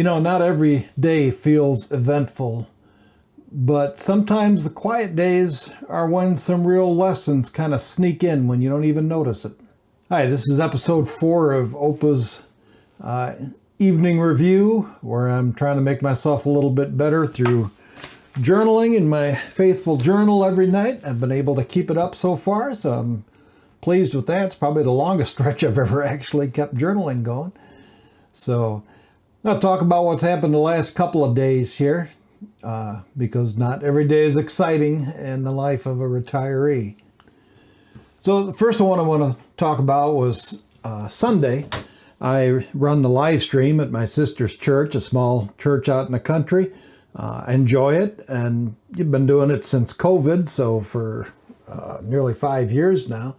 Not every day feels eventful, but sometimes the quiet days are when some real lessons kind of sneak in when you don't even notice it. Hi, this is episode 4 of Opa's evening review, where I'm trying to make myself a little bit better through journaling in my faithful journal every night. I've been able to keep it up so far, so I'm pleased with that. It's probably the longest stretch I've ever actually kept journaling going. So I'll talk about what's happened the last couple of days here, because not every day is exciting in the life of a retiree. So the first one I want to talk about was Sunday. I run the live stream at my sister's church, a small church out in the country. I enjoy it, and you've been doing it since COVID, so for nearly 5 years now.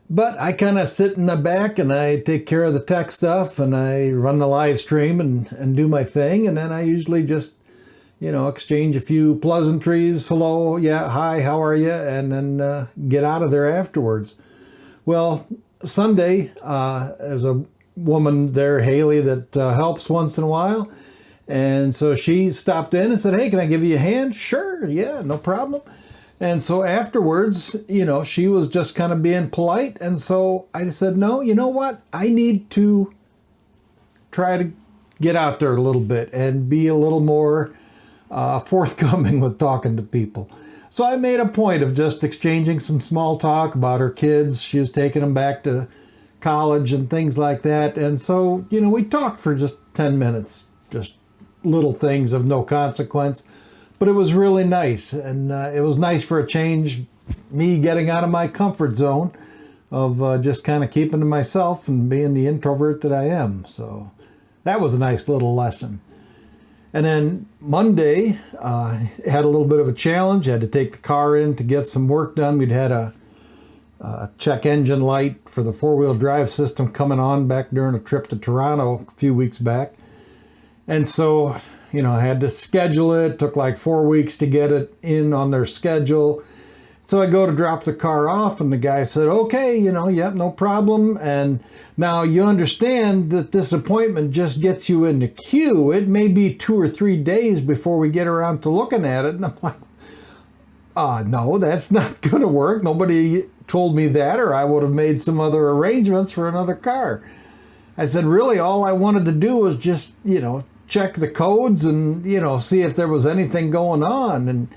But I kind of sit in the back and I take care of the tech stuff, and I run the live stream and do my thing. And then I usually just, exchange a few pleasantries. Hello, yeah, hi, how are you? And then get out of there afterwards. Well, Sunday, there's a woman there, Haley, that helps once in a while. And so she stopped in and said, hey, can I give you a hand? Sure, yeah, no problem. And so afterwards, she was just kind of being polite. And so I said, no, you know what? I need to try to get out there a little bit and be a little more forthcoming with talking to people. So I made a point of just exchanging some small talk about her kids. She was taking them back to college and things like that. And so, we talked for just 10 minutes, just little things of no consequence. But it was really nice, and it was nice for a change, me getting out of my comfort zone of just kind of keeping to myself and being the introvert that I am. So that was a nice little lesson. And then Monday, had a little bit of a challenge. Had to take the car in to get some work done. We'd had a check engine light for the four-wheel drive system coming on back during a trip to Toronto a few weeks back. And so I had to schedule it. Took like 4 weeks to get it in on their schedule. So I go to drop the car off, and the guy said, okay, yep, no problem. And now you understand that this appointment just gets you in the queue. It may be 2 or 3 days before we get around to looking at it. And I'm like, no, that's not going to work. Nobody told me that, or I would have made some other arrangements for another car. I said, really, all I wanted to do was just, check the codes and, see if there was anything going on. And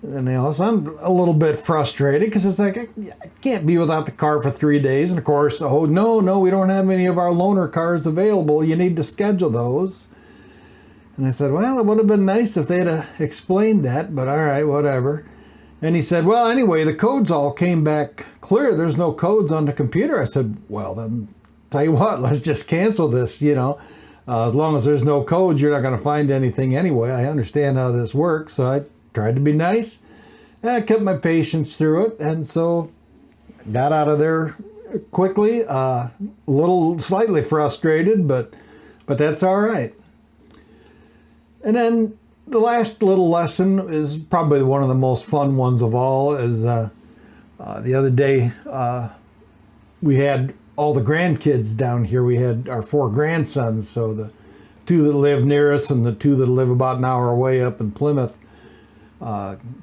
so I'm a little bit frustrated because it's like, I can't be without the car for 3 days. And of course, oh, no, we don't have any of our loaner cars available. You need to schedule those. And I said, well, it would have been nice if they'd have explained that, but all right, whatever. And he said, well, anyway, the codes all came back clear. There's no codes on the computer. I said, well, then tell you what, let's just cancel this, as long as there's no codes, you're not going to find anything anyway. I understand how this works. So I tried to be nice, and I kept my patience through it. And so got out of there quickly, a little slightly frustrated, but that's all right. And then the last little lesson is probably one of the most fun ones of all. Is the other day we had all the grandkids down here. We had our 4 grandsons, so the 2 that live near us and the 2 that live about an hour away up in Plymouth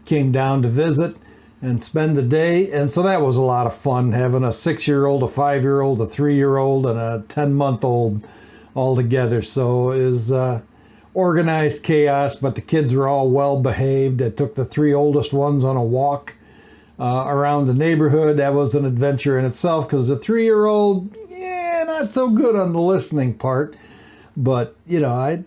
came down to visit and spend the day. And so that was a lot of fun, having a 6-year-old, a 5-year-old, a 3-year-old, and a 10-month-old all together. So it was organized chaos, but the kids were all well behaved. I took the 3 oldest ones on a walk around the neighborhood. That was an adventure in itself, because the 3-year-old, not so good on the listening part. But, I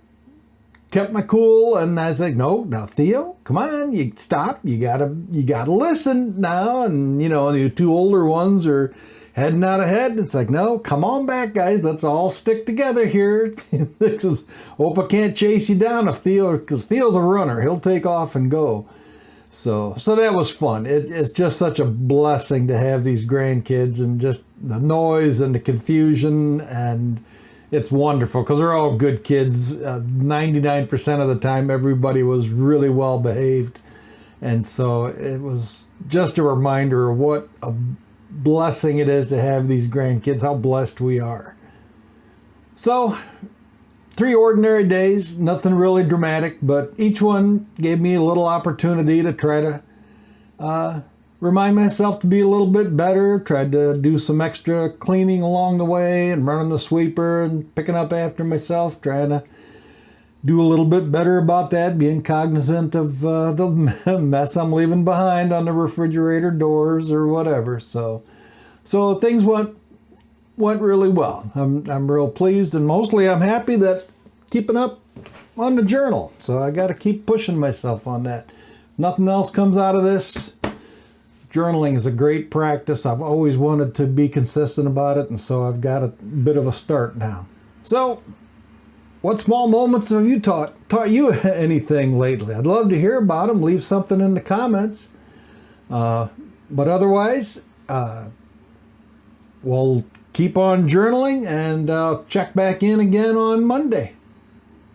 kept my cool, and I was like, no, now Theo, come on, you stop. You gotta listen now. And, the 2 older ones are heading out ahead. It's like, no, come on back, guys. Let's all stick together here. Because Opa can't chase you down because Theo's a runner. He'll take off and go. So that was fun. It's just such a blessing to have these grandkids, and just the noise and the confusion, and it's wonderful because they're all good kids. 99% of the time, everybody was really well behaved. And so it was just a reminder of what a blessing it is to have these grandkids, how blessed we are. So 3 ordinary days, nothing really dramatic, but each one gave me a little opportunity to try to remind myself to be a little bit better. Tried to do some extra cleaning along the way and running the sweeper and picking up after myself, trying to do a little bit better about that, being cognizant of the mess I'm leaving behind on the refrigerator doors or whatever. So things went really well. I'm real pleased, and mostly I'm happy that keeping up on the journal. So I got to keep pushing myself on that. If nothing else comes out of this, journaling is a great practice. I've always wanted to be consistent about it, and so I've got a bit of a start now. So, what small moments have you taught you anything lately? I'd love to hear about them. Leave something in the comments. But otherwise, we'll keep on journaling, and I'll check back in again on Monday.